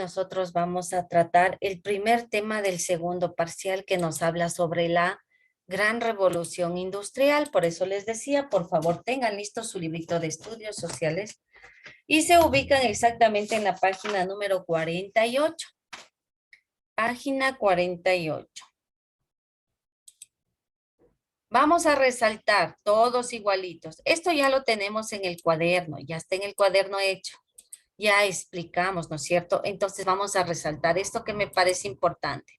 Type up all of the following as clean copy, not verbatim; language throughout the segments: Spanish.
nosotros vamos a tratar el primer tema del segundo parcial que nos habla sobre la gran revolución industrial. Por eso les decía, por favor, tengan listo su librito de estudios sociales y se ubican exactamente en la página número 48. Página 48. Vamos a resaltar todos igualitos. Esto ya lo tenemos en el cuaderno, ya está en el cuaderno hecho. Ya explicamos, ¿no es cierto? Entonces vamos a resaltar esto que me parece importante.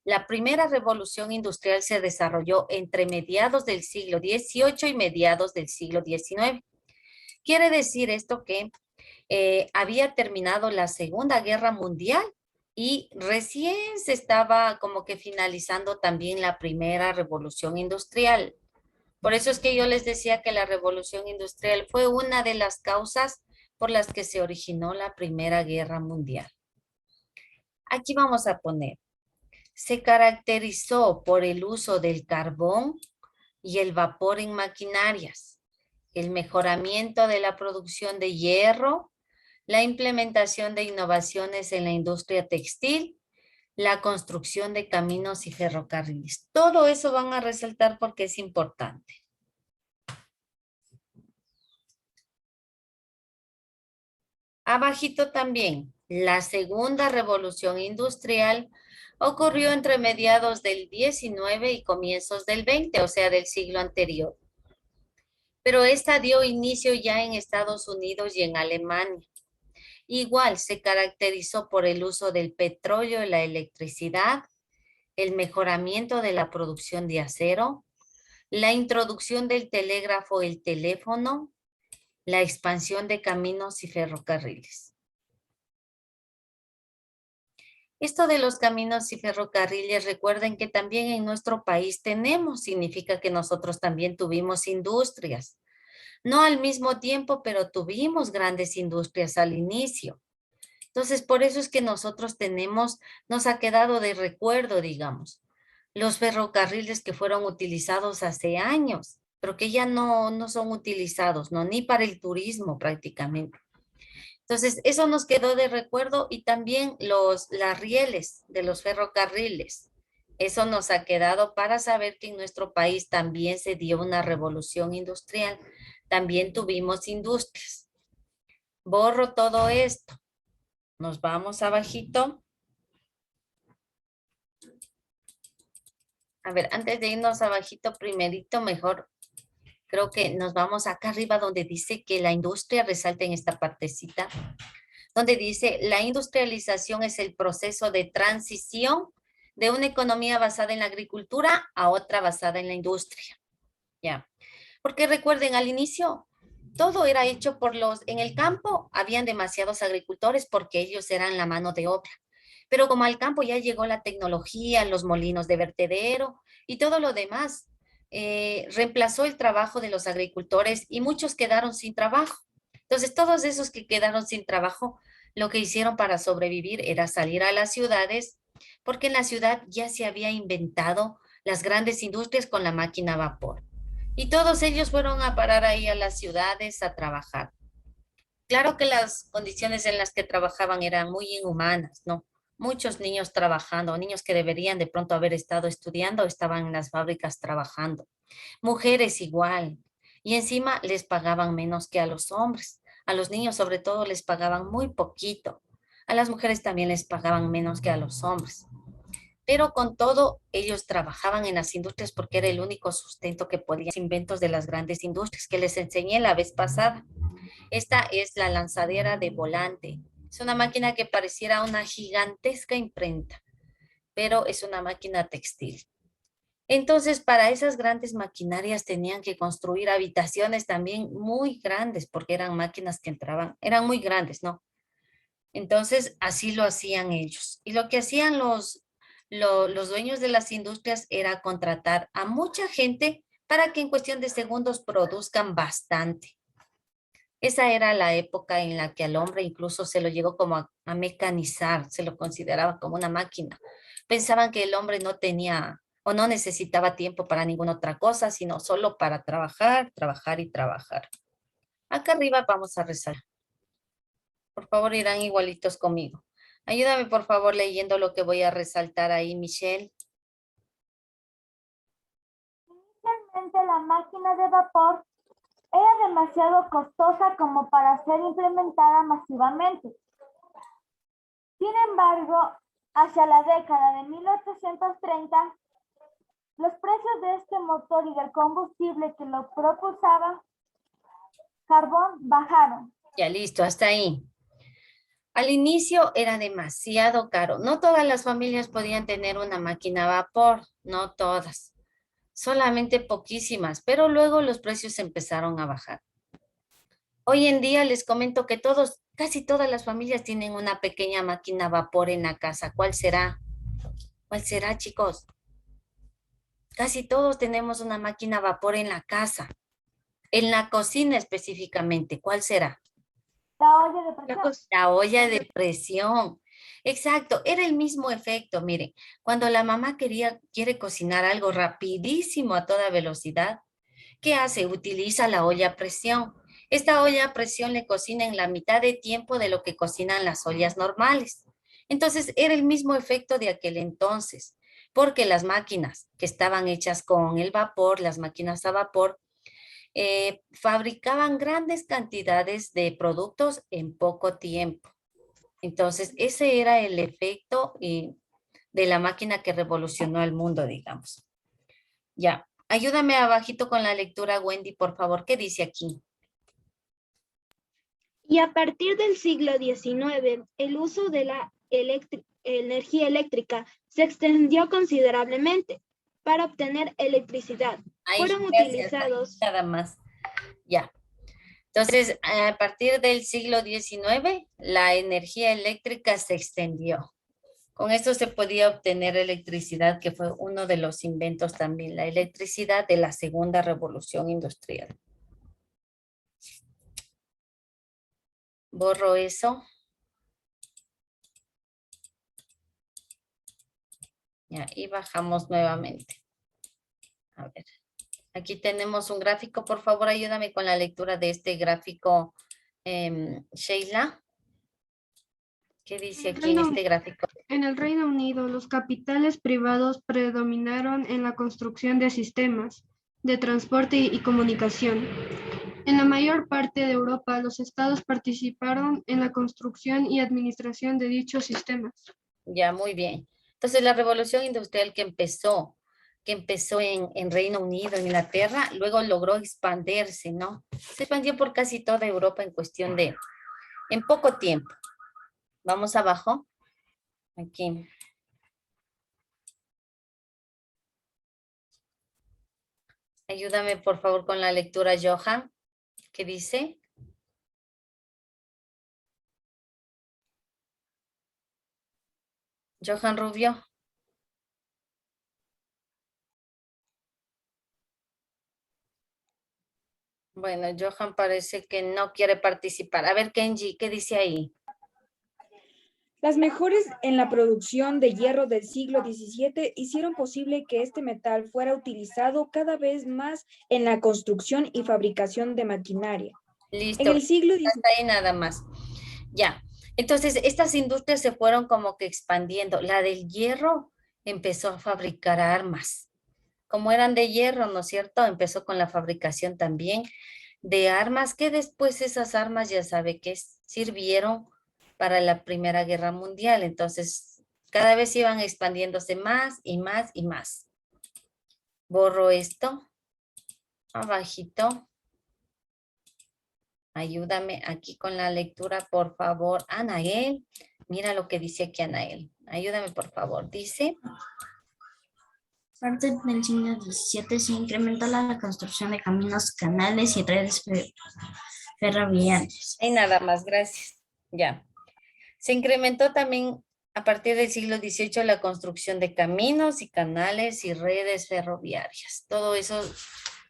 La primera revolución industrial se desarrolló entre mediados del siglo XVIII y mediados del siglo XIX. Quiere decir esto que había terminado la Segunda Guerra Mundial y recién se estaba como que finalizando también la primera revolución industrial. Por eso es que yo les decía que la revolución industrial fue una de las causas por las que se originó la Primera Guerra Mundial. Aquí vamos a poner, se caracterizó por el uso del carbón y el vapor en maquinarias, el mejoramiento de la producción de hierro, la implementación de innovaciones en la industria textil, la construcción de caminos y ferrocarriles. Todo eso van a resaltar porque es importante. Abajito también, la segunda revolución industrial ocurrió entre mediados del 19 y comienzos del 20, o sea, del siglo anterior. Pero esta dio inicio ya en Estados Unidos y en Alemania. Igual se caracterizó por el uso del petróleo y la electricidad, el mejoramiento de la producción de acero, la introducción del telégrafo y el teléfono, la expansión de caminos y ferrocarriles. Esto de los caminos y ferrocarriles, recuerden que también en nuestro país tenemos, significa que nosotros también tuvimos industrias. No al mismo tiempo, pero tuvimos grandes industrias al inicio. Entonces, por eso es que nosotros tenemos, nos ha quedado de recuerdo, digamos, los ferrocarriles que fueron utilizados hace años, pero que ya no son utilizados, ¿no? Ni para el turismo prácticamente. Entonces, eso nos quedó de recuerdo y también las rieles de los ferrocarriles. Eso nos ha quedado para saber que en nuestro país también se dio una revolución industrial. También tuvimos industrias. Borro todo esto. Nos vamos abajito. A ver, antes de irnos abajito, primerito, mejor creo que nos vamos acá arriba donde dice que la industria resalta en esta partecita, donde dice la industrialización es el proceso de transición de una economía basada en la agricultura a otra basada en la industria. Ya, porque recuerden al inicio todo era hecho en el campo habían demasiados agricultores porque ellos eran la mano de obra. Pero como al campo ya llegó la tecnología, los molinos de vertedero y todo lo demás, reemplazó el trabajo de los agricultores y muchos quedaron sin trabajo. Entonces, todos esos que quedaron sin trabajo, lo que hicieron para sobrevivir era salir a las ciudades, porque en la ciudad ya se había inventado las grandes industrias con la máquina a vapor. Y todos ellos fueron a parar ahí a las ciudades a trabajar. Claro que las condiciones en las que trabajaban eran muy inhumanas, ¿no? Muchos niños trabajando, niños que deberían de pronto haber estado estudiando, estaban en las fábricas trabajando. Mujeres igual. Y encima les pagaban menos que a los hombres. A los niños sobre todo les pagaban muy poquito. A las mujeres también les pagaban menos que a los hombres. Pero con todo, ellos trabajaban en las industrias porque era el único sustento que podían. Inventos de las grandes industrias que les enseñé la vez pasada. Esta es la lanzadera de volante. Es una máquina que pareciera una gigantesca imprenta, pero es una máquina textil. Entonces, para esas grandes maquinarias tenían que construir habitaciones también muy grandes, porque eran máquinas que entraban, eran muy grandes, ¿no? Entonces, así lo hacían ellos. Y lo que hacían los dueños de las industrias era contratar a mucha gente para que en cuestión de segundos produzcan bastante. Esa era la época en la que al hombre incluso se lo llegó como a mecanizar, se lo consideraba como una máquina. Pensaban que el hombre no tenía o no necesitaba tiempo para ninguna otra cosa, sino solo para trabajar, trabajar y trabajar. Acá arriba vamos a rezar. Por favor, irán igualitos conmigo. Ayúdame, por favor, leyendo lo que voy a resaltar ahí, Michelle. Inicialmente la máquina de vapor era demasiado costosa como para ser implementada masivamente. Sin embargo, hacia la década de 1830, los precios de este motor y del combustible que lo propulsaba, carbón, bajaron. Ya listo, hasta ahí. Al inicio era demasiado caro. No todas las familias podían tener una máquina a vapor, no todas, solamente poquísimas, pero luego los precios empezaron a bajar. Hoy en día les comento que casi todas las familias tienen una pequeña máquina a vapor en la casa. ¿Cuál será? ¿Cuál será, chicos? Casi todos tenemos una máquina a vapor en la casa, en la cocina específicamente. ¿Cuál será? La olla de presión. La olla de presión. Exacto, era el mismo efecto. Miren, cuando la mamá quiere cocinar algo rapidísimo a toda velocidad, ¿qué hace? Utiliza la olla a presión. Esta olla a presión le cocina en la mitad de tiempo de lo que cocinan las ollas normales. Entonces, era el mismo efecto de aquel entonces, porque las máquinas que estaban hechas con el vapor, las máquinas a vapor, fabricaban grandes cantidades de productos en poco tiempo. Entonces, ese era el efecto de la máquina que revolucionó el mundo, digamos. Ya, ayúdame abajito con la lectura, Wendy, por favor. ¿Qué dice aquí? Y a partir del siglo XIX, el uso de la energía eléctrica se extendió considerablemente para obtener electricidad. Ahí, Fueron gracias, ahí utilizados. nada más. Ya. Entonces, a partir del siglo XIX, la energía eléctrica se extendió. Con esto se podía obtener electricidad, que fue uno de los inventos también, la electricidad de la segunda revolución industrial. Borro eso. Ya, y bajamos nuevamente. A ver, aquí tenemos un gráfico. Por favor, ayúdame con la lectura de este gráfico, Sheila. ¿Qué dice aquí en este gráfico? En el Reino Unido, los capitales privados predominaron en la construcción de sistemas de transporte y comunicación. En la mayor parte de Europa, los estados participaron en la construcción y administración de dichos sistemas. Ya, muy bien. Entonces, la revolución industrial que empezó en Reino Unido, en Inglaterra, luego logró expandirse, ¿no? Se expandió por casi toda Europa en cuestión en poco tiempo. Vamos abajo. Aquí. Ayúdame, por favor, con la lectura, Johan. ¿Qué dice? Johan Rubio. Bueno, Johan parece que no quiere participar. A ver, Kenji, ¿qué dice ahí? Las mejoras en la producción de hierro del siglo XVII hicieron posible que este metal fuera utilizado cada vez más en la construcción y fabricación de maquinaria. Listo. En el siglo XIX. Hasta ahí nada más. Ya. Entonces, estas industrias se fueron como que expandiendo. La del hierro empezó a fabricar armas. Como eran de hierro, ¿no es cierto? Empezó con la fabricación también de armas, que después esas armas ya sabe que sirvieron para la Primera Guerra Mundial. Entonces, cada vez iban expandiéndose más y más y más. Borro esto. Abajito. Ayúdame aquí con la lectura, por favor. Anael, mira lo que dice aquí Anael. Ayúdame, por favor. Dice, A partir del siglo XVII se incrementó la construcción de caminos, canales y redes ferroviarias. y nada más, gracias. Ya. Se incrementó también a partir del siglo XVIII la construcción de caminos y canales y redes ferroviarias. Todo eso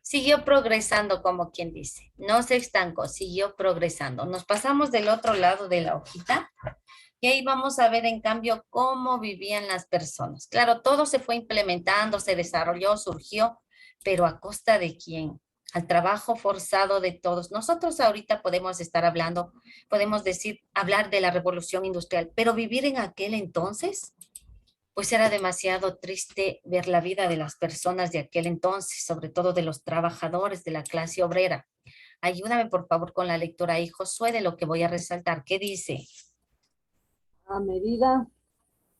siguió progresando, como quien dice. No se estancó, siguió progresando. Nos pasamos del otro lado de la hojita y ahí vamos a ver en cambio cómo vivían las personas. Claro, todo se fue implementando, se desarrolló, surgió, pero ¿a costa de quién? al trabajo forzado de todos. Nosotros ahorita podemos estar hablando, podemos decir, hablar de la revolución industrial, pero vivir en aquel entonces, pues era demasiado triste ver la vida de las personas de aquel entonces, sobre todo de los trabajadores de la clase obrera. Ayúdame, por favor, con la lectura ahí, Josué, de lo que voy a resaltar. ¿Qué dice? A medida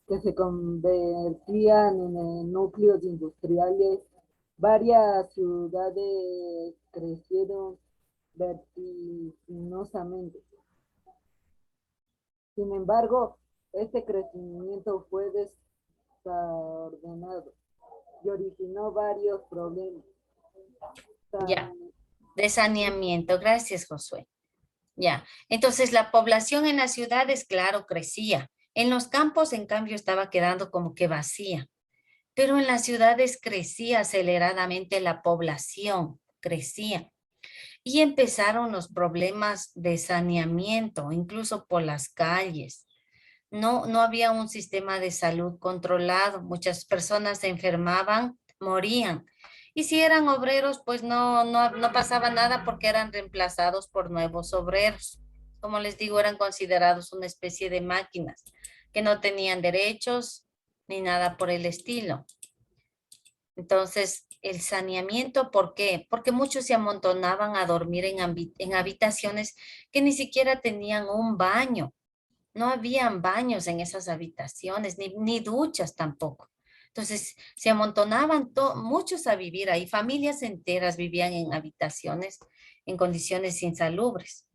que se convertían en núcleos industriales, varias ciudades crecieron vertiginosamente. Sin embargo, este crecimiento fue desordenado y originó varios problemas. Ya, de saneamiento. Gracias, Josué. Ya, entonces la población en las ciudades, claro, crecía. En los campos, en cambio, estaba quedando como que vacía. Pero en las ciudades crecía aceleradamente la población, crecía. Y empezaron los problemas de saneamiento, incluso por las calles. No había un sistema de salud controlado. Muchas personas se enfermaban, morían. Y si eran obreros, pues no pasaba nada porque eran reemplazados por nuevos obreros. Como les digo, eran considerados una especie de máquinas que no tenían derechos ni nada por el estilo. Entonces, el saneamiento, ¿por qué? Porque muchos se amontonaban a dormir en habitaciones que ni siquiera tenían un baño. No habían baños en esas habitaciones, ni duchas tampoco. Entonces, se amontonaban muchos a vivir ahí. Familias enteras vivían en habitaciones en condiciones insalubres.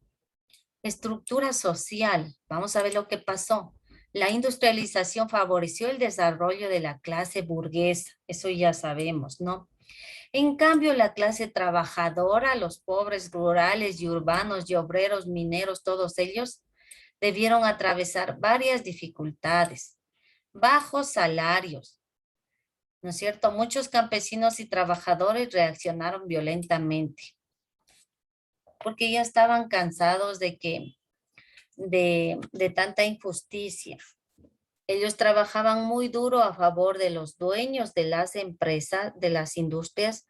Estructura social. Vamos a ver lo que pasó. La industrialización favoreció el desarrollo de la clase burguesa. Eso ya sabemos, ¿no? En cambio, la clase trabajadora, los pobres rurales y urbanos y obreros mineros, todos ellos, debieron atravesar varias dificultades, bajos salarios, ¿no es cierto? Muchos campesinos y trabajadores reaccionaron violentamente porque ya estaban cansados de tanta injusticia. Ellos trabajaban muy duro a favor de los dueños de las empresas, de las industrias,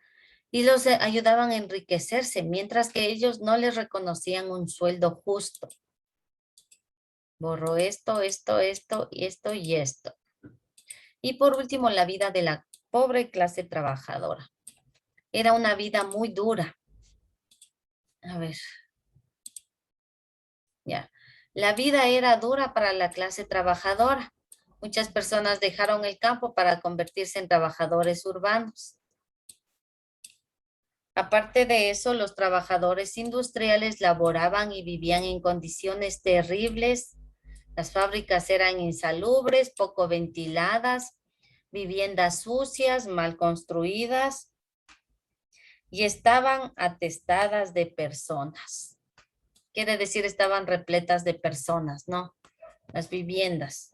y los ayudaban a enriquecerse, mientras que ellos no les reconocían un sueldo justo. Borro esto y esto. Y por último, la vida de la pobre clase trabajadora. Era una vida muy dura. A ver. Ya. La vida era dura para la clase trabajadora. Muchas personas dejaron el campo para convertirse en trabajadores urbanos. Aparte de eso, los trabajadores industriales laboraban y vivían en condiciones terribles. Las fábricas eran insalubres, poco ventiladas, viviendas sucias, mal construidas y estaban atestadas de personas. Quiere decir, estaban repletas de personas, ¿no? Las viviendas.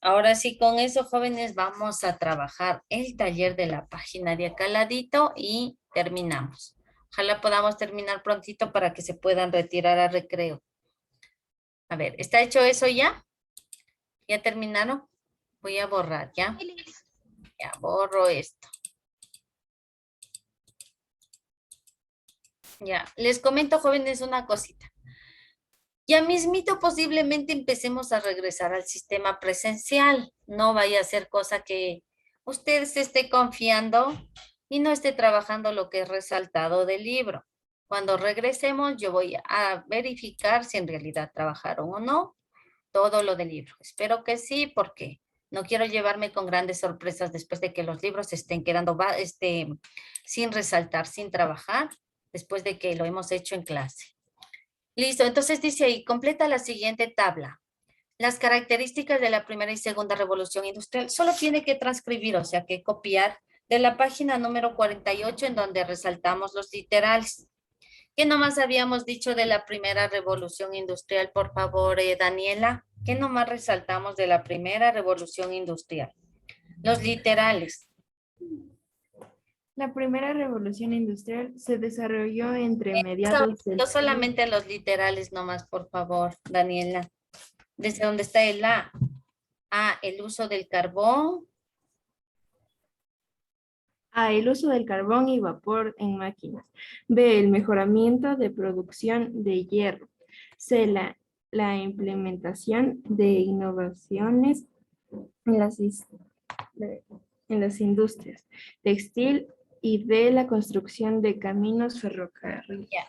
Ahora sí, con eso, jóvenes, vamos a trabajar el taller de la página de acá al ladito y terminamos. Ojalá podamos terminar prontito para que se puedan retirar a recreo. A ver, ¿está hecho eso ya? ¿Ya terminaron? Voy a borrar, ¿ya? Ya borro esto. Ya, les comento, jóvenes, una cosita. Ya mismito posiblemente empecemos a regresar al sistema presencial. No vaya a ser cosa que usted se esté confiando y no esté trabajando lo que es resaltado del libro. Cuando regresemos, yo voy a verificar si en realidad trabajaron o no todo lo del libro. Espero que sí, porque no quiero llevarme con grandes sorpresas después de que los libros estén quedando sin resaltar, sin trabajar, después de que lo hemos hecho en clase. Listo, entonces dice ahí, completa la siguiente tabla. Las características de la primera y segunda revolución industrial. Solo tiene que transcribir, o sea, que copiar de la página número 48 en donde resaltamos los literales. ¿Qué nomás habíamos dicho de la primera revolución industrial? Por favor, Daniela. ¿Qué nomás resaltamos de la primera revolución industrial? Los literales. La primera revolución industrial se desarrolló entre mediados del Yo solamente los literales nomás, por favor, Daniela. Desde donde está el A. A, el uso del carbón. A, el uso del carbón y vapor en máquinas. B, el mejoramiento de producción de hierro. C, la implementación de innovaciones en las industrias textil, y D, la construcción de caminos ferrocarriles. Ya.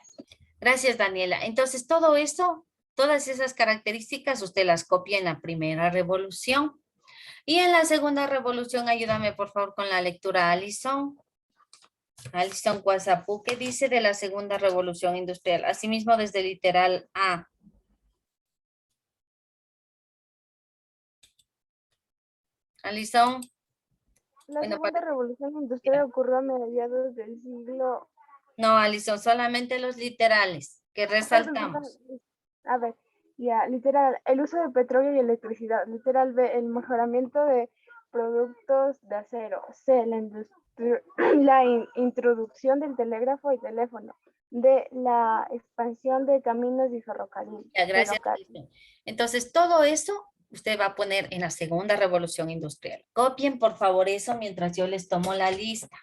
Gracias, Daniela. Entonces, todo eso, todas esas características, usted las copia en la primera revolución. Y en la segunda revolución, ayúdame por favor con la lectura, Alison. Alison Guasapú, ¿qué dice de la segunda revolución industrial? Asimismo, desde el literal A. Alison. La Bueno, segunda revolución industrial ocurrió a mediados del siglo. No, Alison, solamente los literales que resaltamos. A ver, ya, literal, el uso de petróleo y electricidad. Literal B, el mejoramiento de productos de acero. C, la introducción del telégrafo y teléfono. D, la expansión de caminos y ferrocarriles. Ya, gracias, Alison. Entonces, todo eso usted va a poner en la segunda revolución industrial. Copien, por favor, eso mientras yo les tomo la lista.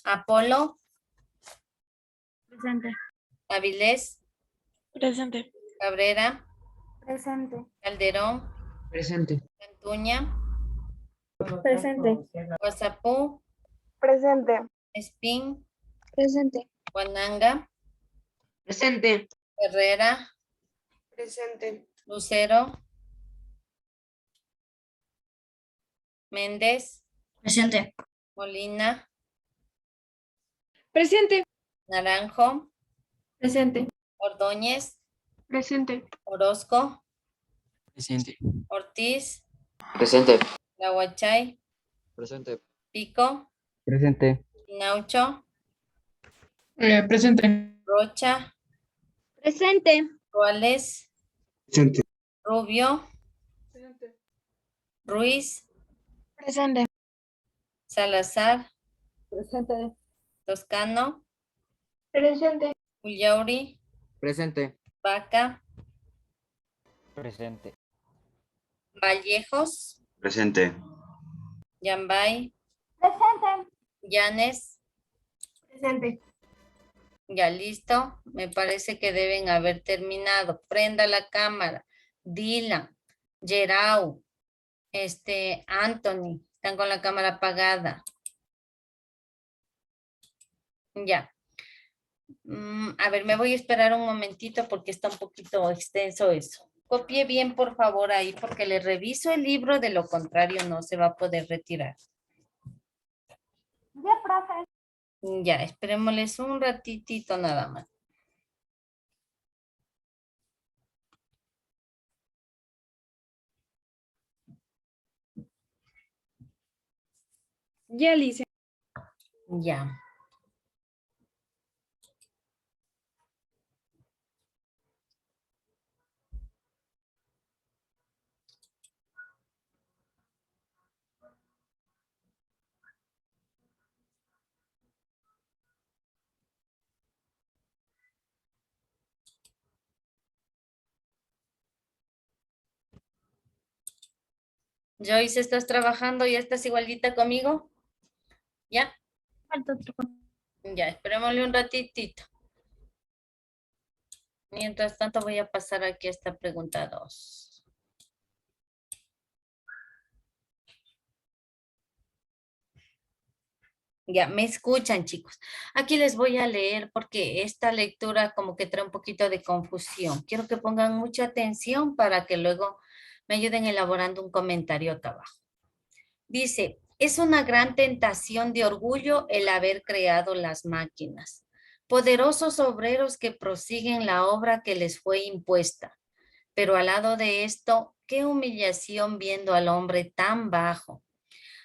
Apolo. Presente. Avilés. Presente. Cabrera. Presente. Calderón. Presente. Cantuña. Presente. Guasapú. Presente. Espín. Presente. Guananga. Presente. Herrera. Presente. Lucero. Méndez. Presente. Molina. Presente. Naranjo. Presente. Ordóñez. Presente. Orozco. Presente. Ortiz. Presente. Lahuachay. Presente. Pico. Presente. Pinaucho. Presente. Rocha. Presente. Ruales. Presente. Rubio. Ruiz. Presente. Salazar. Presente. Toscano. Presente. Ullauri. Presente. Vaca. Presente. Vallejos. Presente. Yambay. Presente. Llanes. Presente. Ya listo. Me parece que deben haber terminado. Prenda la cámara. Dylan. Gerau. Anthony. Están con la cámara apagada. Ya. A ver, me voy a esperar un momentito porque está un poquito extenso eso. Copie bien, por favor, ahí porque le reviso el libro. De lo contrario, no se va a poder retirar. Ya, profe. Ya, esperémosles un ratitito nada más. Ya, Alicia. Ya. Joyce, ¿estás trabajando? ¿Ya estás igualita conmigo? ¿Ya? Falta otro. Ya, esperémosle un ratitito. Mientras tanto voy a pasar aquí a esta pregunta 2. Ya, me escuchan, chicos. Aquí les voy a leer porque esta lectura como que trae un poquito de confusión. Quiero que pongan mucha atención para que luego me ayuden elaborando un comentario acá abajo. Dice, es una gran tentación de orgullo el haber creado las máquinas. Poderosos obreros que prosiguen la obra que les fue impuesta. Pero al lado de esto, qué humillación viendo al hombre tan bajo.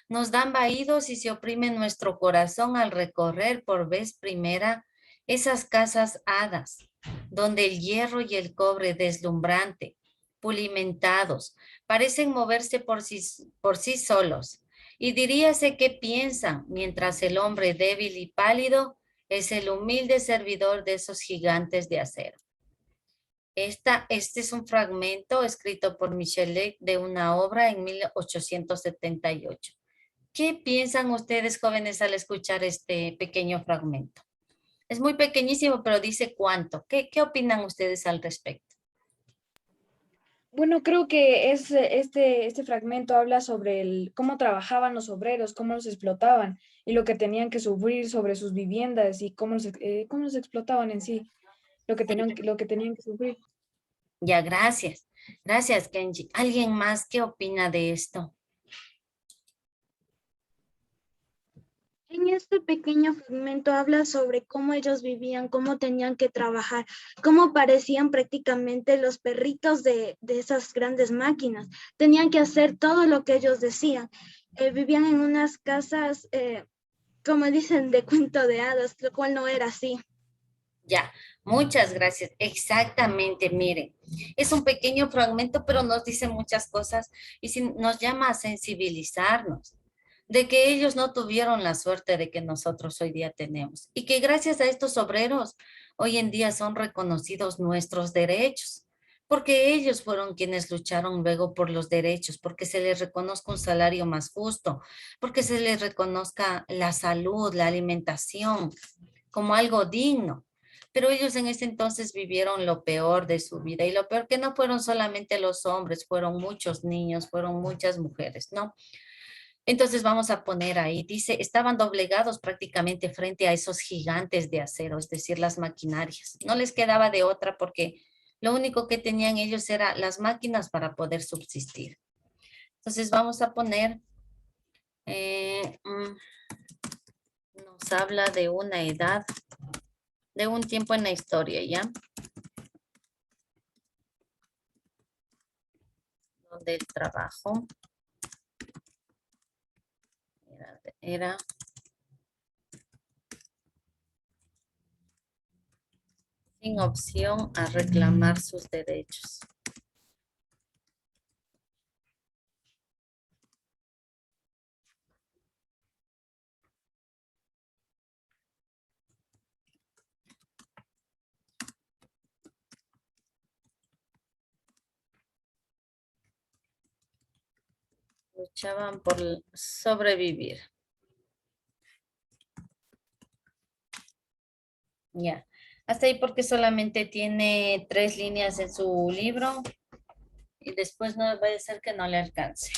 Nos dan vaídos y se oprime nuestro corazón al recorrer por vez primera esas casas hadas, donde el hierro y el cobre deslumbrante, pulimentados, parecen moverse por sí solos. Y diríase que piensan, mientras el hombre débil y pálido es el humilde servidor de esos gigantes de acero. Este es un fragmento escrito por Michelet de una obra en 1878. ¿Qué piensan ustedes, jóvenes, al escuchar este pequeño fragmento? Es muy pequeñísimo, pero dice cuánto. ¿Qué opinan ustedes al respecto? Bueno, creo que este fragmento habla sobre cómo trabajaban los obreros, cómo los explotaban y lo que tenían que sufrir sobre sus viviendas y cómo los explotaban en sí, lo que tenían que sufrir. Ya, gracias. Gracias, Kenji. ¿Alguien más qué opina de esto? En este pequeño fragmento habla sobre cómo ellos vivían, cómo tenían que trabajar, cómo parecían prácticamente los perritos de esas grandes máquinas. Tenían que hacer todo lo que ellos decían. Vivían en unas casas, como dicen, de cuento de hadas, lo cual no era así. Ya, muchas gracias. Exactamente, miren, es un pequeño fragmento, pero nos dice muchas cosas y nos llama a sensibilizarnos de que ellos no tuvieron la suerte de que nosotros hoy día tenemos y que gracias a estos obreros hoy en día son reconocidos nuestros derechos, porque ellos fueron quienes lucharon luego por los derechos, porque se les reconozca un salario más justo, porque se les reconozca la salud, la alimentación como algo digno. Pero ellos en ese entonces vivieron lo peor de su vida y lo peor que no fueron solamente los hombres, fueron muchos niños, fueron muchas mujeres, ¿no? Entonces vamos a poner ahí, dice, estaban doblegados prácticamente frente a esos gigantes de acero, es decir, las maquinarias. No les quedaba de otra porque lo único que tenían ellos era las máquinas para poder subsistir. Entonces vamos a poner, nos habla de una edad, de un tiempo en la historia, ¿ya? Donde el trabajo era sin opción a reclamar sus derechos. Luchaban por sobrevivir. Ya. Hasta ahí porque solamente tiene 3 líneas en su libro y después no vaya a ser que no le alcance.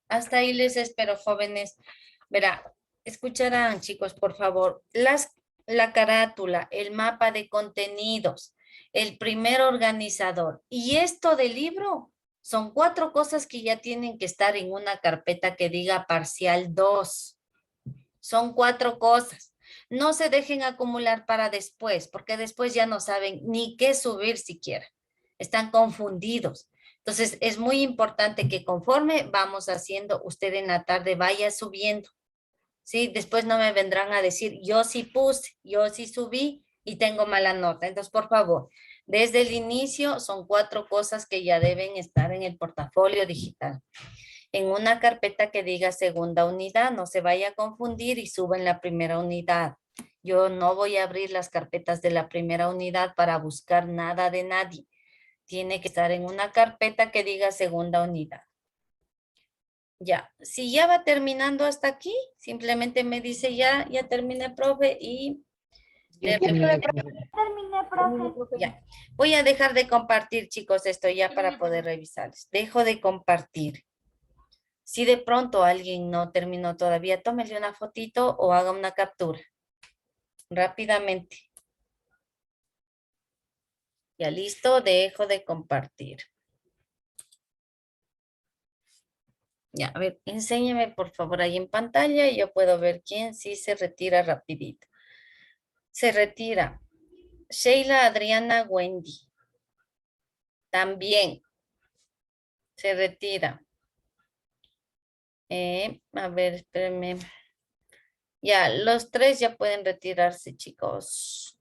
Hasta ahí les espero, jóvenes. Verá, escucharán, chicos, por favor, la carátula, el mapa de contenidos, el primer organizador y esto del libro son 4 cosas que ya tienen que estar en una carpeta que diga parcial 2. Son 4 cosas. No se dejen acumular para después, porque después ya no saben ni qué subir siquiera. Están confundidos. Entonces, es muy importante que conforme vamos haciendo, usted en la tarde vaya subiendo. ¿Sí? Después no me vendrán a decir, yo sí puse, yo sí subí y tengo mala nota. Entonces, por favor, desde el inicio son 4 cosas que ya deben estar en el portafolio digital. En una carpeta que diga segunda unidad, no se vaya a confundir y suba en la primera unidad. Yo no voy a abrir las carpetas de la primera unidad para buscar nada de nadie. Tiene que estar en una carpeta que diga segunda unidad. Ya, si ya va terminando hasta aquí, simplemente me dice ya terminé, profe, y Terminé, profe. ya. Voy a dejar de compartir, chicos, esto ya para poder revisarles. Dejo de compartir. Si de pronto alguien no terminó todavía, tómele una fotito o haga una captura. Rápidamente. Ya listo, dejo de compartir. Ya, a ver, enséñeme por favor ahí en pantalla y yo puedo ver quién sí se retira rapidito. Se retira. Sheila, Adriana, Wendy. También se retira. A ver, espérenme. Ya, los 3 ya pueden retirarse, chicos.